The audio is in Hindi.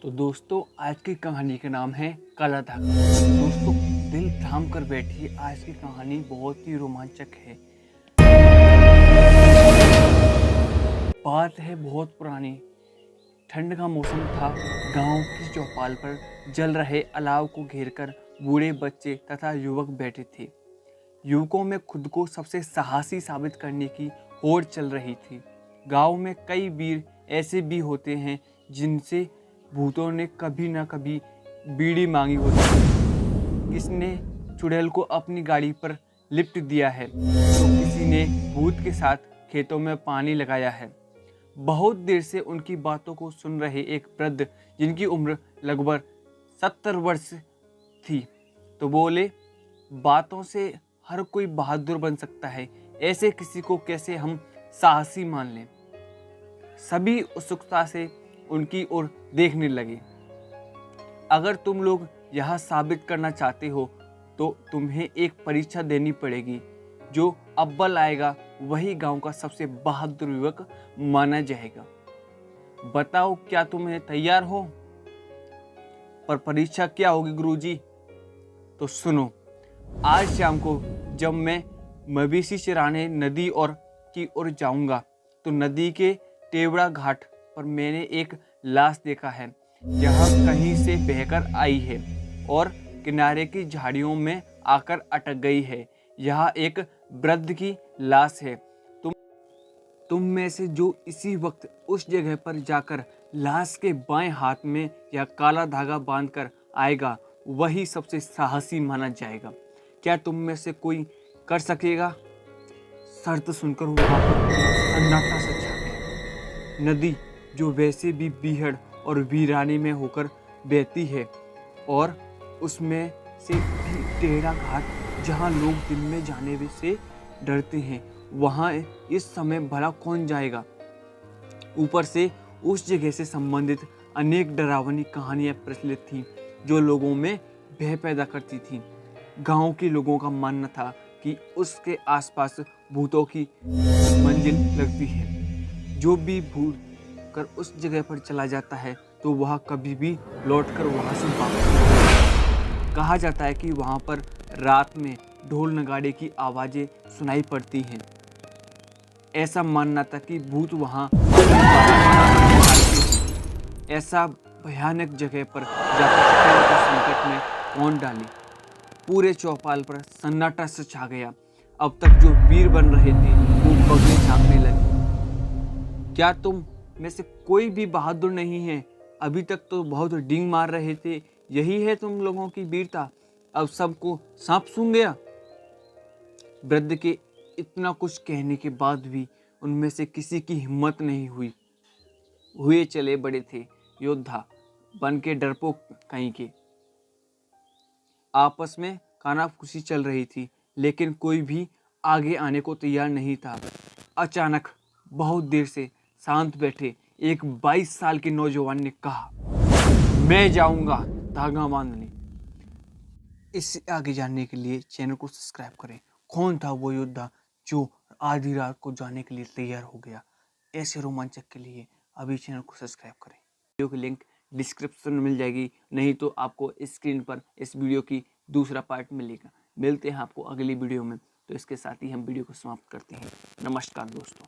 तो दोस्तों आज की कहानी का नाम है काला धागा। दोस्तों दिल थाम कर बैठिए, आज की कहानी बहुत ही रोमांचक है। बात है बहुत पुरानी। ठंड का मौसम था। गांव की चौपाल पर जल रहे अलाव को घेरकर बूढ़े बच्चे तथा युवक बैठे थे। युवकों में खुद को सबसे साहसी साबित करने की होड़ चल रही थी। गांव में कई वीर ऐसे भी होते हैं जिनसे भूतों ने कभी ना कभी बीड़ी मांगी होती है। किसने चुड़ैल को अपनी गाड़ी पर लिफ्ट दिया है, तो किसी ने भूत के साथ खेतों में पानी लगाया है। बहुत देर से उनकी बातों को सुन रहे एक वृद्ध, जिनकी उम्र लगभग 70 वर्ष थी, तो बोले, बातों से हर कोई बहादुर बन सकता है, ऐसे किसी को कैसे हम साहसी मान लें। सभी उत्सुकता से उनकी ओर देखने लगे। अगर तुम लोग यह साबित करना चाहते हो तो तुम्हें एक परीक्षा देनी पड़ेगी। जो अव्वल आएगा वही गांव का सबसे बहादुर युवक माना जाएगा। बताओ, क्या तुम्हें तैयार हो? पर परीक्षा क्या होगी गुरुजी? तो सुनो, आज शाम को जब मैं मवेशी चराने नदी और की ओर जाऊंगा तो नदी के टेवड़ा घाट पर मैंने एक लाश देखा है, जहां कहीं से बहकर आई है और किनारे की झाड़ियों में आकर अटक गई है। यह एक वृद्ध की लाश है। तुम में से जो इसी वक्त उस जगह पर जाकर लाश के बाएं हाथ में यह काला धागा बांधकर आएगा, वही सबसे साहसी माना जाएगा। क्या तुम में से कोई कर सकेगा? शर्त सुनकर वहां पर सन्नाटा सा छा गया। नदी, जो वैसे भी बीहड़ और वीरानी में होकर बहती है, और उसमें से भी टेढ़ा घाट, जहां लोग दिन में जाने से डरते हैं, वहां इस समय भला कौन जाएगा? ऊपर से उस जगह से संबंधित अनेक डरावनी कहानियां प्रचलित थीं, जो लोगों में भय पैदा करती थीं। गांव के लोगों का मानना था कि उसके आसपास भूतों की मंजिल लगती है। जो भी भूत कर उस जगह पर चला जाता है तो वह कभी भी लौटकर वहां से वापस नहीं आता। कहा जाता है कि वहां पर रात में ढोल नगाड़े की आवाजें सुनाई पड़ती हैं। ऐसा मानना था कि भूत वहां ऐसा भयानक जगह पर जाकर संकट में कौन डाले। पूरे चौपाल पर सन्नाटा से छा गया। अब तक जो वीर बन रहे थे वो बगले झांकने लगे। क्या तुम में से कोई भी बहादुर नहीं है? अभी तक तो बहुत डींग मार रहे थे, यही है तुम लोगों की वीरता? अब सबको सांप सूंघ गया? वृद्ध के इतना कुछ कहने के बाद भी उनमें से किसी की हिम्मत नहीं हुई। हुए चले बड़े थे योद्धा बन के डरपोक कहीं के। आपस में कानाफूसी चल रही थी, लेकिन कोई भी आगे आने को तैयार नहीं था। अचानक बहुत देर से शांत बैठे एक 22 साल के नौजवान ने कहा, मैं जाऊंगा धागा बांधने। इससे आगे जानने के लिए चैनल को सब्सक्राइब करें। कौन था वो योद्धा जो आधी रात को जाने के लिए तैयार हो गया? ऐसे रोमांचक के लिए अभी चैनल को सब्सक्राइब करें। वीडियो की लिंक डिस्क्रिप्शन में मिल जाएगी, नहीं तो आपको स्क्रीन पर इस वीडियो की दूसरा पार्ट मिलेगा। मिलते हैं आपको अगली वीडियो में। तो इसके साथ ही हम वीडियो को समाप्त करते हैं। नमस्कार दोस्तों।